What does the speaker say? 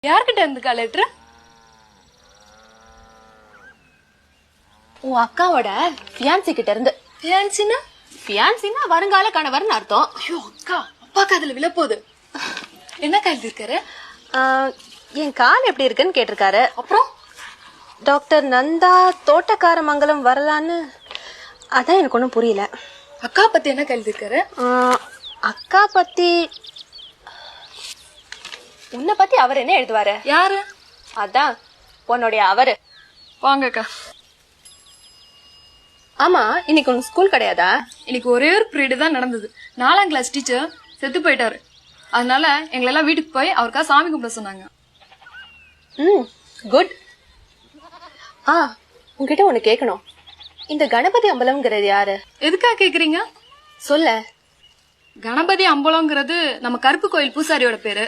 யார்கிட்ட இருந்துக்கா லெட்டர்? உன் அக்காவோட ஃபியான்சி கிட்ட இருந்து. ஃபியான்சினா? ஃபியான்சினா வருங்கால கணவர்னு அர்த்தம். ஐயோ அக்கா, அப்பாக்கு அதுல விழப்போகுது. என்ன எழுதி இருக்காரு? என் கால் எப்படி இருக்குன்னு கேட்டிருக்காரு. அப்புறம் டாக்டர் நந்தா தோட்டக்காரமங்கலம் வரலான்னு. அதான் எனக்கு ஒன்றும் புரியல. அக்கா பத்தி என்ன எழுதி இருக்காரு? அக்கா பத்தி உன்னை பத்தி அவர் என்ன எழுதுவாரு? யாரு? அதான் உன்னுடைய அவரு. வாங்க அக்கா. ஆமா, இன்னைக்கு உனக்கு ஸ்கூல் கிடையாதா? இன்னைக்கு ஒரே ஒரு பீரியட் தான் நடந்தது. 4ஆம் கிளாஸ் டீச்சர் செத்து போயிட்டாரு. அதனால எங்களெல்லாம் வீட்டுக்கு போய் அவருக்காக சாமி கும்பிட சொன்னாங்க. குட். உன்கிட்ட ஒண்ணு கேட்கணும். இந்த கணபதி அம்பலம்ங்கிறது யாரு? எதுக்காக கேக்குறீங்க? சொல்ல. கணபதி அம்பலம்ங்கிறது நம்ம கருப்பு கோயில் பூசாரியோட பேரு.